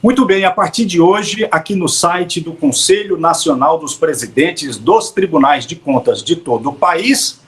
Muito bem, a partir de hoje, aqui no site do Conselho Nacional dos Presidentes dos Tribunais de Contas de todo o país,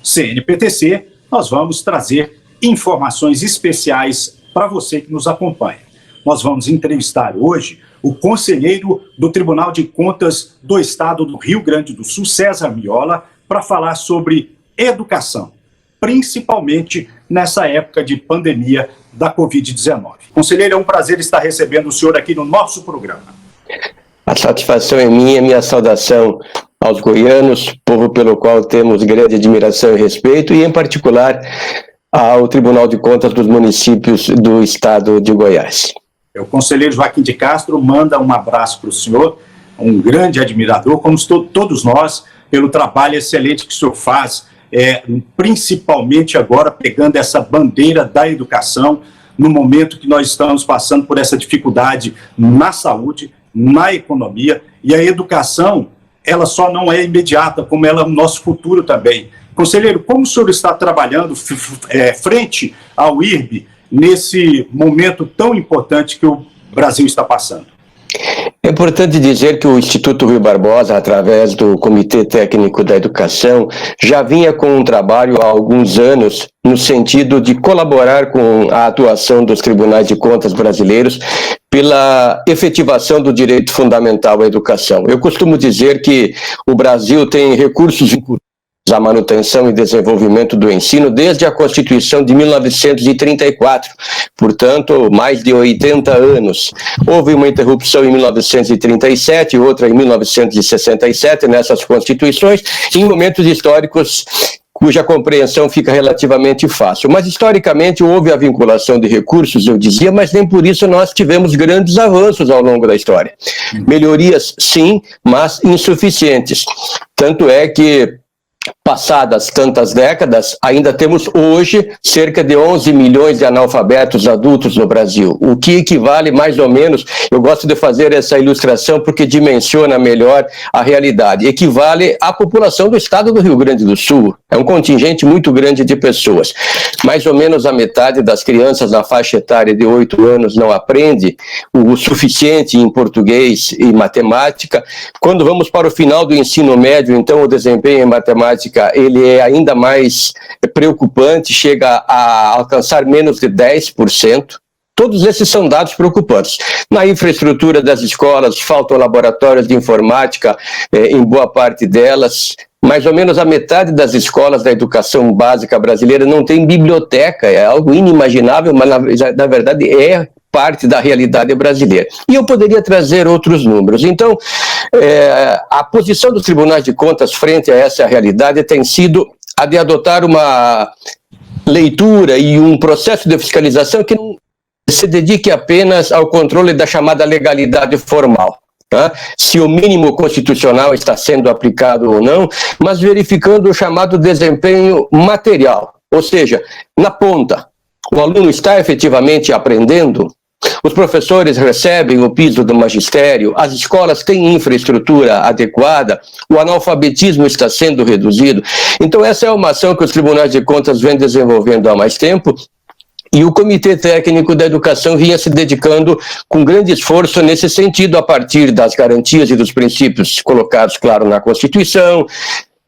CNPTC, nós vamos trazer informações especiais para você que nos acompanha. Nós vamos entrevistar hoje o conselheiro do Tribunal de Contas do Estado do Rio Grande do Sul, César Miola, para falar sobre educação, principalmente nessa época de pandemia da Covid-19. Conselheiro, é um prazer estar recebendo o senhor aqui no nosso programa. A satisfação é minha saudação aos goianos, povo pelo qual temos grande admiração e respeito, e em particular ao Tribunal de Contas dos Municípios do Estado de Goiás. O conselheiro Joaquim de Castro manda um abraço para o senhor, um grande admirador, como todos nós, pelo trabalho excelente que o senhor faz, principalmente agora pegando essa bandeira da educação, no momento que nós estamos passando por essa dificuldade na saúde, na economia, e a educação, ela só não é imediata, como ela é o nosso futuro também. Conselheiro, como o senhor está trabalhando frente ao IRB nesse momento tão importante que o Brasil está passando? É importante dizer que o Instituto Rui Barbosa, através do Comitê Técnico da Educação, já vinha com um trabalho há alguns anos no sentido de colaborar com a atuação dos tribunais de contas brasileiros pela efetivação do direito fundamental à educação. Eu costumo dizer que o Brasil tem recursos à manutenção e desenvolvimento do ensino desde a Constituição de 1934, portanto, mais de 80 anos. Houve uma interrupção em 1937, outra em 1967, nessas constituições, em momentos históricos cuja compreensão fica relativamente fácil. Mas, historicamente, houve a vinculação de recursos, eu dizia, mas nem por isso nós tivemos grandes avanços ao longo da história. Melhorias, sim, mas insuficientes. Tanto é que, passadas tantas décadas, ainda temos hoje cerca de 11 milhões de analfabetos adultos no Brasil, o que equivale mais ou menos, eu gosto de fazer essa ilustração porque dimensiona melhor a realidade, equivale à população do estado do Rio Grande do Sul, é um contingente muito grande de pessoas. Mais ou menos a metade das crianças na faixa etária de 8 anos não aprende o suficiente em português e matemática. Quando vamos para o final do ensino médio, então o desempenho em matemática ele é ainda mais preocupante, chega a alcançar menos de 10%. Todos esses são dados preocupantes. Na infraestrutura das escolas, faltam laboratórios de informática em boa parte delas. Mais ou menos a metade das escolas da educação básica brasileira não tem biblioteca, é algo inimaginável, mas na verdade é parte da realidade brasileira. E eu poderia trazer outros números. Então, a posição dos tribunais de contas frente a essa realidade tem sido a de adotar uma leitura e um processo de fiscalização que não se dedique apenas ao controle da chamada legalidade formal. Tá? Se o mínimo constitucional está sendo aplicado ou não, mas verificando o chamado desempenho material, ou seja, na ponta. O aluno está efetivamente aprendendo? Os professores recebem o piso do magistério, as escolas têm infraestrutura adequada, o analfabetismo está sendo reduzido. Então essa é uma ação que os tribunais de contas vêm desenvolvendo há mais tempo, e o Comitê Técnico da Educação vinha se dedicando com grande esforço nesse sentido, a partir das garantias e dos princípios colocados, claro, na Constituição,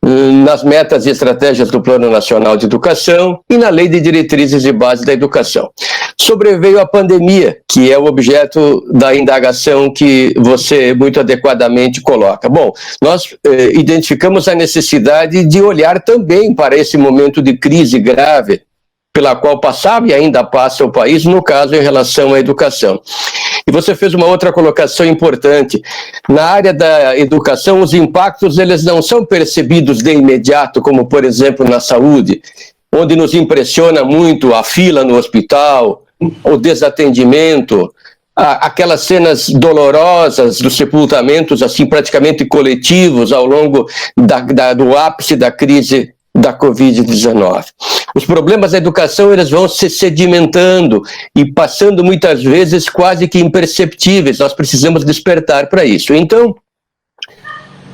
nas metas e estratégias do Plano Nacional de Educação e na Lei de Diretrizes e Bases da Educação. Sobreveio a pandemia, que é o objeto da indagação que você muito adequadamente coloca. Bom, nós identificamos a necessidade de olhar também para esse momento de crise grave pela qual passava e ainda passa o país, no caso em relação à educação. E você fez uma outra colocação importante. Na área da educação, os impactos eles não são percebidos de imediato, como, por exemplo, na saúde, onde nos impressiona muito a fila no hospital, o desatendimento, aquelas cenas dolorosas dos sepultamentos, assim, praticamente coletivos ao longo do ápice da crise da Covid-19. Os problemas da educação eles vão se sedimentando e passando muitas vezes quase que imperceptíveis. Nós precisamos despertar para isso. Então,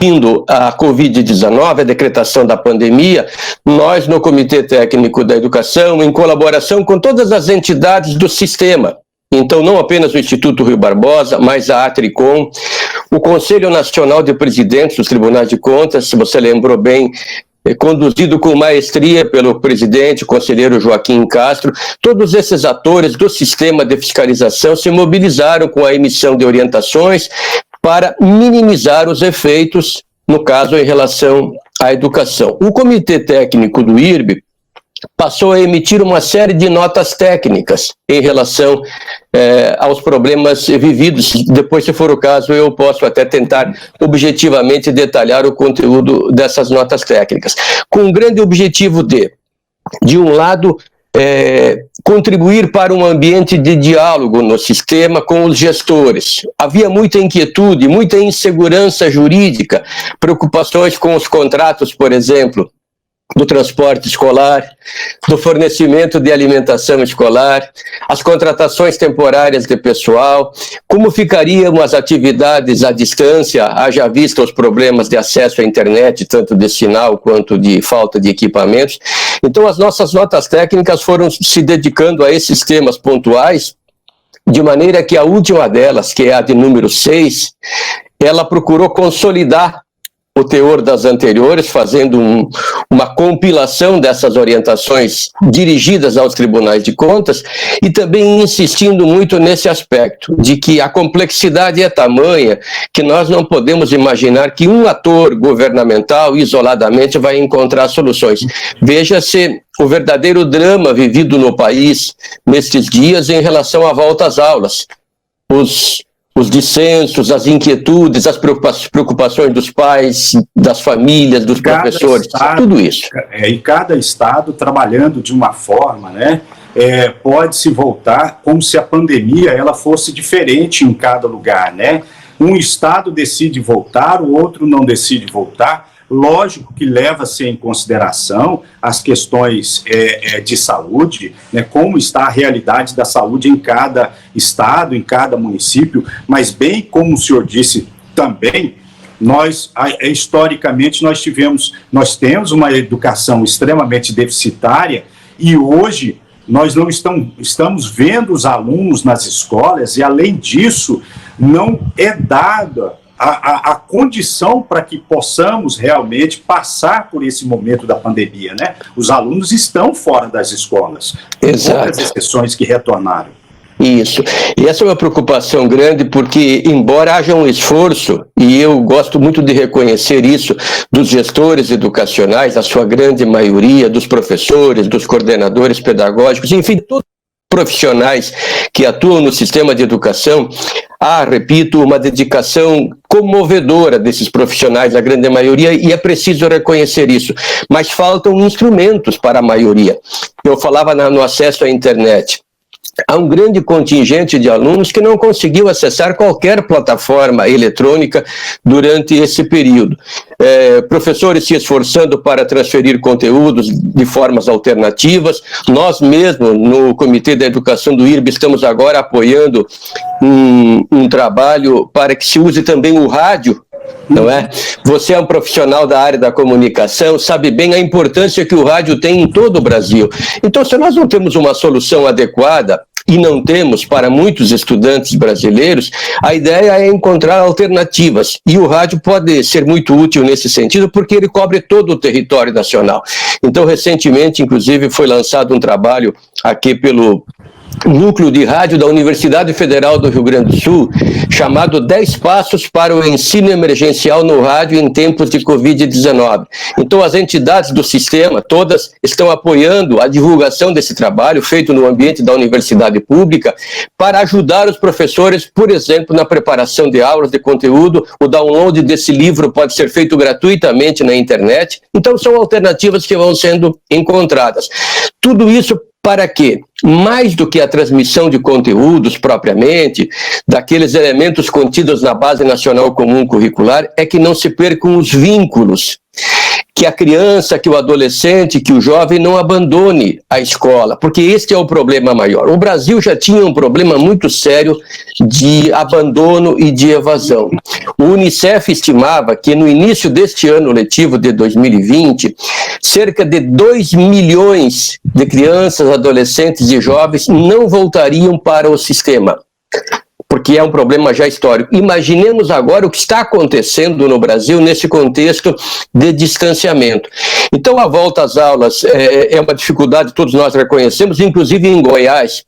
indo a Covid-19, a decretação da pandemia, nós no Comitê Técnico da Educação, em colaboração com todas as entidades do sistema, Então, não apenas o Instituto Rui Barbosa, mas a Atricom, o Conselho Nacional de Presidentes dos Tribunais de Contas, se você lembrou bem, conduzido com maestria pelo presidente, o conselheiro Joaquim Castro, todos esses atores do sistema de fiscalização se mobilizaram com a emissão de orientações para minimizar os efeitos, no caso, em relação à educação. O Comitê Técnico do IRB passou a emitir uma série de notas técnicas em relação aos problemas vividos. Depois, se for o caso, eu posso até tentar objetivamente detalhar o conteúdo dessas notas técnicas, com o grande objetivo de um lado, contribuir para um ambiente de diálogo no sistema com os gestores. Havia muita inquietude, muita insegurança jurídica, preocupações com os contratos, por exemplo, do transporte escolar, do fornecimento de alimentação escolar, as contratações temporárias de pessoal, como ficariam as atividades à distância, haja vista os problemas de acesso à internet, tanto de sinal quanto de falta de equipamentos. Então, as nossas notas técnicas foram se dedicando a esses temas pontuais, de maneira que a última delas, que é a de número 6, ela procurou consolidar o teor das anteriores, fazendo uma compilação dessas orientações dirigidas aos tribunais de contas e também insistindo muito nesse aspecto, de que a complexidade é tamanha que nós não podemos imaginar que um ator governamental isoladamente vai encontrar soluções. Veja-se o verdadeiro drama vivido no país nestes dias em relação à volta às aulas. Os dissensos, as inquietudes, as preocupações dos pais, das famílias, dos professores, tudo isso. E cada estado trabalhando de uma forma, né, pode se voltar como se a pandemia ela fosse diferente em cada lugar, né? Um estado decide voltar, o outro não decide voltar. Lógico que leva-se em consideração as questões de saúde, né, como está a realidade da saúde em cada estado, em cada município, mas bem como o senhor disse também, historicamente nós temos uma educação extremamente deficitária e hoje nós não estamos vendo os alunos nas escolas e, além disso, não é dada a condição para que possamos realmente passar por esse momento da pandemia, né? Os alunos estão fora das escolas. Exato. Poucas exceções que retornaram. Isso. E essa é uma preocupação grande porque, embora haja um esforço, e eu gosto muito de reconhecer isso, dos gestores educacionais, a sua grande maioria, dos professores, dos coordenadores pedagógicos, enfim, todos os profissionais que atuam no sistema de educação, repito, uma dedicação comovedora desses profissionais, a grande maioria, e é preciso reconhecer isso. Mas faltam instrumentos para a maioria. Eu falava no acesso à internet. Há um grande contingente de alunos que não conseguiu acessar qualquer plataforma eletrônica durante esse período. Professores se esforçando para transferir conteúdos de formas alternativas. Nós mesmos, no Comitê da Educação do IRB, estamos agora apoiando um trabalho para que se use também o rádio, não é? Você é um profissional da área da comunicação, sabe bem a importância que o rádio tem em todo o Brasil. Então, se nós não temos uma solução adequada, e não temos para muitos estudantes brasileiros, a ideia é encontrar alternativas. E o rádio pode ser muito útil nesse sentido, porque ele cobre todo o território nacional. Então, recentemente, inclusive, foi lançado um trabalho aqui pelo Núcleo de Rádio da Universidade Federal do Rio Grande do Sul, chamado 10 Passos para o Ensino Emergencial no Rádio em Tempos de Covid-19. Então, as entidades do sistema, todas estão apoiando a divulgação desse trabalho, feito no ambiente da universidade pública, para ajudar os professores, por exemplo, na preparação de aulas, de conteúdo. O download desse livro pode ser feito gratuitamente na internet. Então, são alternativas que vão sendo encontradas. Tudo isso para quê? Mais do que a transmissão de conteúdos propriamente, daqueles elementos contidos na Base Nacional Comum Curricular, é que não se percam os vínculos que a criança, que o adolescente, que o jovem não abandone a escola, porque este é o problema maior. O Brasil já tinha um problema muito sério de abandono e de evasão. O UNICEF estimava que no início deste ano letivo de 2020, cerca de 2 milhões de crianças, adolescentes e jovens não voltariam para o sistema, porque é um problema já histórico. Imaginemos agora o que está acontecendo no Brasil nesse contexto de distanciamento. Então, a volta às aulas é uma dificuldade, todos nós reconhecemos, inclusive em Goiás.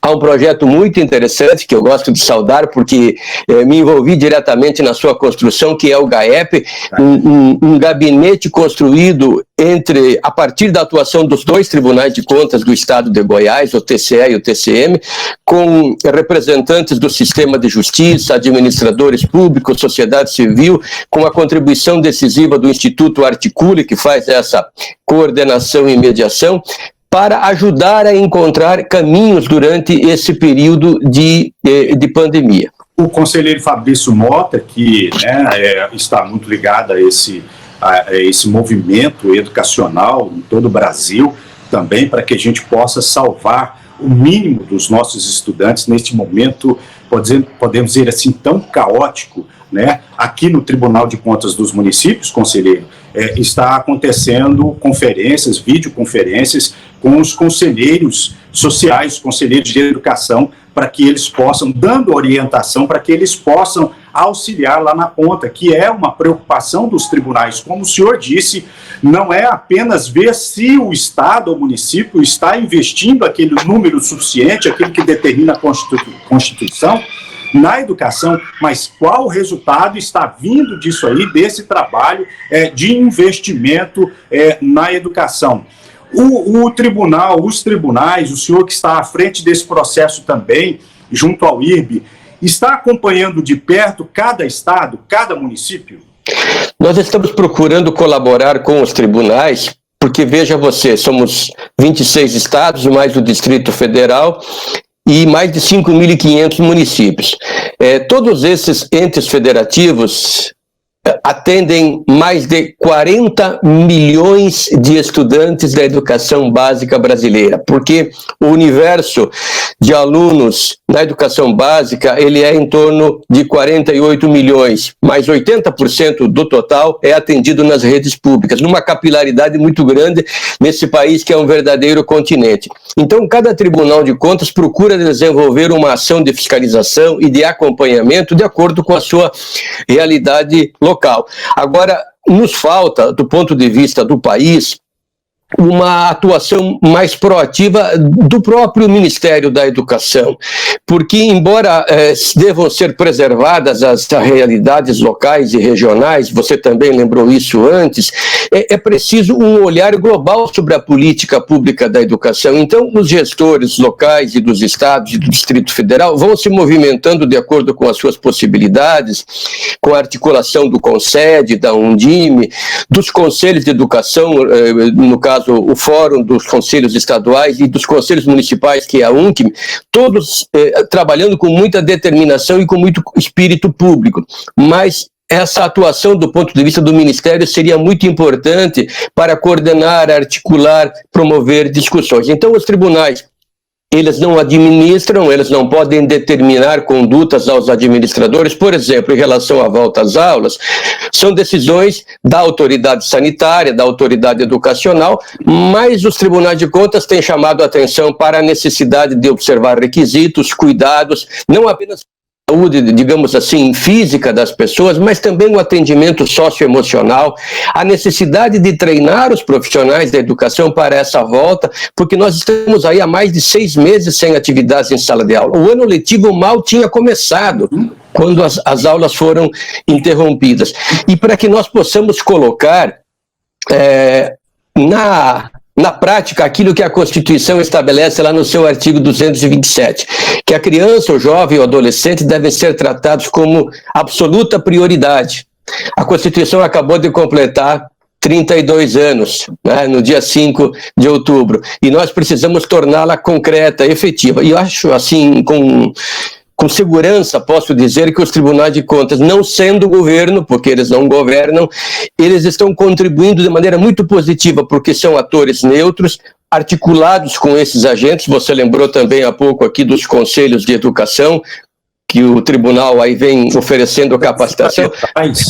Há um projeto muito interessante que eu gosto de saudar, porque me envolvi diretamente na sua construção, que é o GAEP, um gabinete construído a partir da atuação dos 2 tribunais de contas do estado de Goiás, o TCE e o TCM, com representantes do sistema de justiça, administradores públicos, sociedade civil, com a contribuição decisiva do Instituto Articule, que faz essa coordenação e mediação, para ajudar a encontrar caminhos durante esse período de pandemia. O conselheiro Fabrício Mota, que está muito ligado a esse movimento educacional em todo o Brasil, também para que a gente possa salvar o mínimo dos nossos estudantes neste momento, podemos dizer assim, tão caótico, né? Aqui no Tribunal de Contas dos Municípios, conselheiro, está acontecendo conferências, videoconferências com os conselheiros sociais, conselheiros de educação, para que eles possam, dando orientação, para que eles possam auxiliar lá na ponta, que é uma preocupação dos tribunais. Como o senhor disse, não é apenas ver se o Estado ou o município está investindo aquele número suficiente, aquilo que determina a Constituição, na educação, mas qual resultado está vindo disso aí, desse trabalho de investimento na educação. O tribunal, os tribunais, o senhor que está à frente desse processo também, junto ao IRB, está acompanhando de perto cada estado, cada município? Nós estamos procurando colaborar com os tribunais, porque veja você, somos 26 estados, mais o Distrito Federal, e mais de 5.500 municípios. Todos esses entes federativos atendem mais de 40 milhões de estudantes da educação básica brasileira, porque o universo de alunos na educação básica, ele é em torno de 48 milhões, mas 80% do total é atendido nas redes públicas, numa capilaridade muito grande nesse país que é um verdadeiro continente. Então, cada Tribunal de Contas procura desenvolver uma ação de fiscalização e de acompanhamento de acordo com a sua realidade local. Agora, nos falta, do ponto de vista do país, uma atuação mais proativa do próprio Ministério da Educação, porque embora devam ser preservadas as realidades locais e regionais, você também lembrou isso antes, é preciso um olhar global sobre a política pública da educação. Então, os gestores locais e dos estados e do Distrito Federal vão se movimentando de acordo com as suas possibilidades, com a articulação do CONSED, da Undime, dos conselhos de educação, no caso o Fórum dos Conselhos Estaduais e dos Conselhos Municipais, que é a UNCM, todos trabalhando com muita determinação e com muito espírito público, mas essa atuação do ponto de vista do Ministério seria muito importante para coordenar, articular, promover discussões. Então, os tribunais, eles não administram, eles não podem determinar condutas aos administradores, por exemplo, em relação à volta às aulas, são decisões da autoridade sanitária, da autoridade educacional, mas os tribunais de contas têm chamado a atenção para a necessidade de observar requisitos, cuidados, não apenas saúde, digamos assim, física das pessoas, mas também o atendimento socioemocional, a necessidade de treinar os profissionais da educação para essa volta, porque nós estamos aí há mais de 6 meses sem atividades em sala de aula. O ano letivo mal tinha começado, quando as aulas foram interrompidas. E para que nós possamos colocar na prática, aquilo que a Constituição estabelece lá no seu artigo 227, que a criança, o jovem ou adolescente devem ser tratados como absoluta prioridade. A Constituição acabou de completar 32 anos, né, no dia 5 de outubro, e nós precisamos torná-la concreta, efetiva. E eu acho, assim, com com segurança posso dizer que os tribunais de contas, não sendo governo, porque eles não governam, eles estão contribuindo de maneira muito positiva, porque são atores neutros, articulados com esses agentes. Você lembrou também há pouco aqui dos conselhos de educação, que o tribunal aí vem oferecendo capacitação.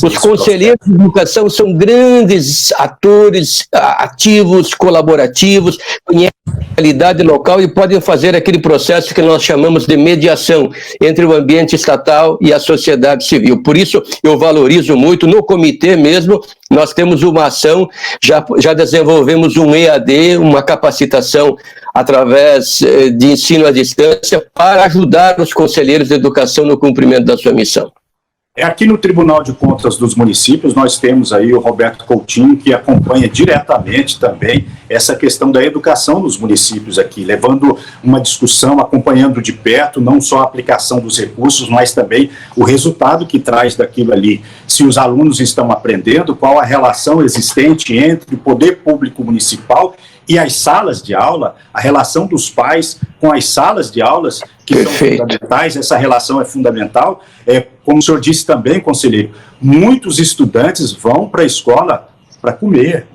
Os conselheiros de educação são grandes atores ativos, colaborativos, conhecem a realidade local e podem fazer aquele processo que nós chamamos de mediação entre o ambiente estatal e a sociedade civil. Por isso, eu valorizo muito, no comitê mesmo, nós temos uma ação, já desenvolvemos um EAD, uma capacitação através de ensino à distância para ajudar os conselheiros de educação no cumprimento da sua missão. Aqui no Tribunal de Contas dos Municípios, nós temos aí o Roberto Coutinho, que acompanha diretamente também essa questão da educação nos municípios aqui, levando uma discussão, acompanhando de perto, não só a aplicação dos recursos, mas também o resultado que traz daquilo ali. Se os alunos estão aprendendo, qual a relação existente entre o poder público municipal e as salas de aula, a relação dos pais com as salas de aulas, que Perfeito. são fundamentais, essa relação é fundamental. Como o senhor disse também, conselheiro, muitos estudantes vão para a escola para comer,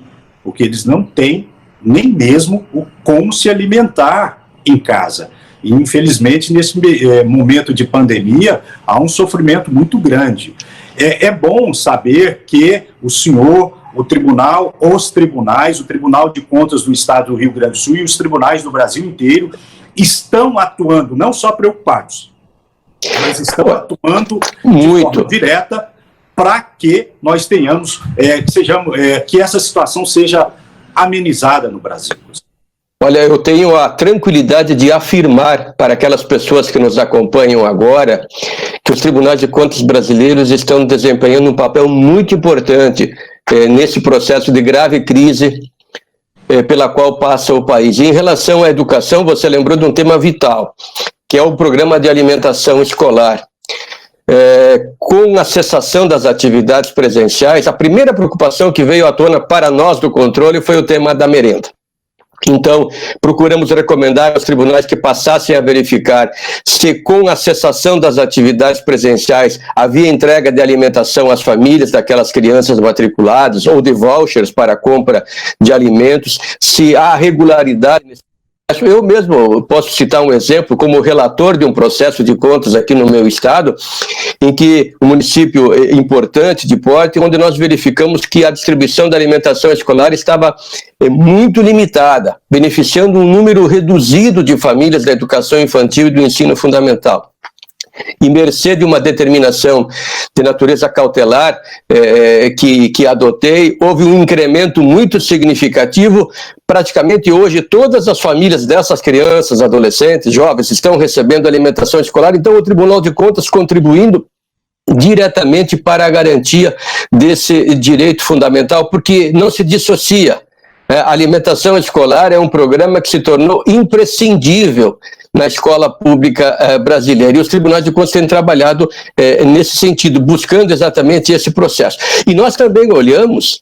porque eles não têm nem mesmo como se alimentar em casa. E, infelizmente, nesse momento de pandemia, há um sofrimento muito grande. É bom saber que o senhor, o tribunal, os tribunais, o Tribunal de Contas do Estado do Rio Grande do Sul e os tribunais do Brasil inteiro estão atuando, não só preocupados, mas estão atuando de forma direta para que nós tenhamos, que essa situação seja amenizada no Brasil. Olha, eu tenho a tranquilidade de afirmar para aquelas pessoas que nos acompanham agora que os tribunais de contas brasileiros estão desempenhando um papel muito importante nesse processo de grave crise pela qual passa o país. E em relação à educação, você lembrou de um tema vital, que é o programa de alimentação escolar. Com a cessação das atividades presenciais, a primeira preocupação que veio à tona para nós do controle foi o tema da merenda. Então, procuramos recomendar aos tribunais que passassem a verificar se, com a cessação das atividades presenciais, havia entrega de alimentação às famílias daquelas crianças matriculadas ou de vouchers para a compra de alimentos, se há regularidade nesse. Eu mesmo posso citar um exemplo como relator de um processo de contas aqui no meu estado, em que um município importante de porte, onde nós verificamos que a distribuição da alimentação escolar estava muito limitada, beneficiando um número reduzido de famílias da educação infantil e do ensino fundamental. E mercê de uma determinação de natureza cautelar que adotei, houve um incremento muito significativo. Praticamente hoje todas as famílias dessas crianças, adolescentes, jovens estão recebendo alimentação escolar, então o Tribunal de Contas contribuindo diretamente para a garantia desse direito fundamental, porque não se dissocia. A alimentação escolar é um programa que se tornou imprescindível na escola pública brasileira. E os tribunais de contas têm trabalhado nesse sentido, buscando exatamente esse processo. E nós também olhamos,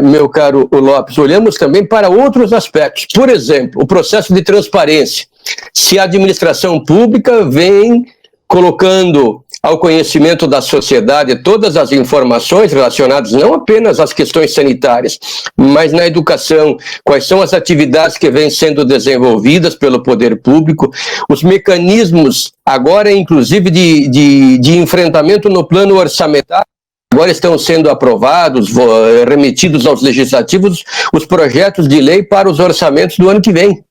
meu caro Lopes, olhamos também para outros aspectos. Por exemplo, o processo de transparência. Se a administração pública vem colocando ao conhecimento da sociedade todas as informações relacionadas não apenas às questões sanitárias, mas na educação, quais são as atividades que vêm sendo desenvolvidas pelo poder público, os mecanismos agora inclusive de enfrentamento no plano orçamentário, agora estão sendo aprovados, remetidos aos legislativos, os projetos de lei para os orçamentos do ano que vem.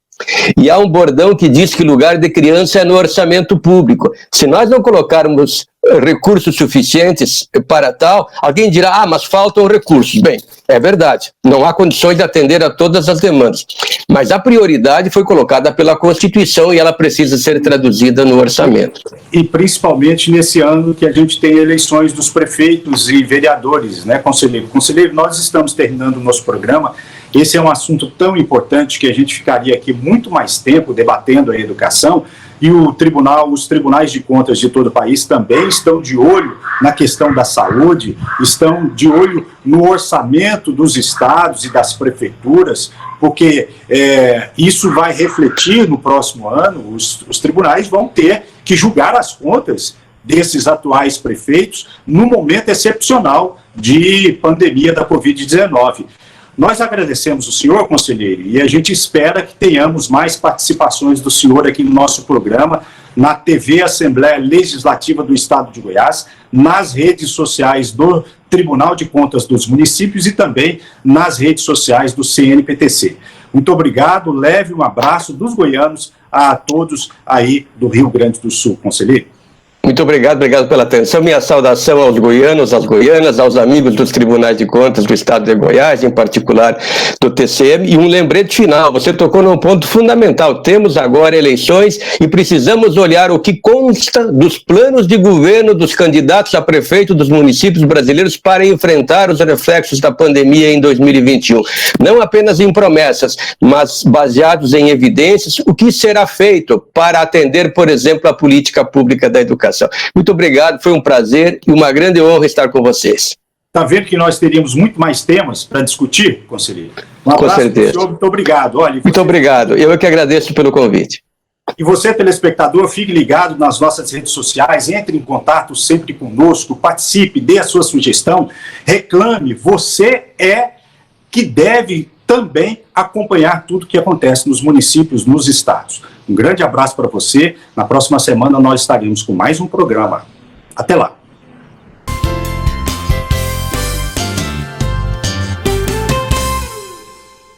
E há um bordão que diz que lugar de criança é no orçamento público. Se nós não colocarmos recursos suficientes para tal, alguém dirá, mas faltam recursos. Bem, é verdade, não há condições de atender a todas as demandas. Mas a prioridade foi colocada pela Constituição e ela precisa ser traduzida no orçamento. E principalmente nesse ano que a gente tem eleições dos prefeitos e vereadores, né, conselheiro? Conselheiro, nós estamos terminando o nosso programa. Esse é um assunto tão importante que a gente ficaria aqui muito mais tempo debatendo a educação, e os tribunais de contas de todo o país também estão de olho na questão da saúde, estão de olho no orçamento dos estados e das prefeituras, porque isso vai refletir no próximo ano. Os tribunais vão ter que julgar as contas desses atuais prefeitos no momento excepcional de pandemia da Covid-19. Nós agradecemos o senhor, conselheiro, e a gente espera que tenhamos mais participações do senhor aqui no nosso programa, na TV Assembleia Legislativa do Estado de Goiás, nas redes sociais do Tribunal de Contas dos Municípios e também nas redes sociais do CNPTC. Muito obrigado, leve um abraço dos goianos a todos aí do Rio Grande do Sul, conselheiro. Muito obrigado pela atenção. Minha saudação aos goianos, às goianas, aos amigos dos tribunais de contas do Estado de Goiás, em particular do TCM. E um lembrete final, você tocou num ponto fundamental. Temos agora eleições e precisamos olhar o que consta dos planos de governo dos candidatos a prefeito dos municípios brasileiros para enfrentar os reflexos da pandemia em 2021. Não apenas em promessas, mas baseados em evidências, o que será feito para atender, por exemplo, a política pública da educação. Muito obrigado, foi um prazer e uma grande honra estar com vocês. Está vendo que nós teríamos muito mais temas para discutir, conselheiro? Um abraço, com certeza. Senhor, muito obrigado. Olha, muito obrigado, eu que agradeço pelo convite. E você, telespectador, fique ligado nas nossas redes sociais, entre em contato sempre conosco, participe, dê a sua sugestão, reclame, você que deve também acompanhar tudo que acontece nos municípios, nos estados. Um grande abraço para você. Na próxima semana nós estaremos com mais um programa. Até lá.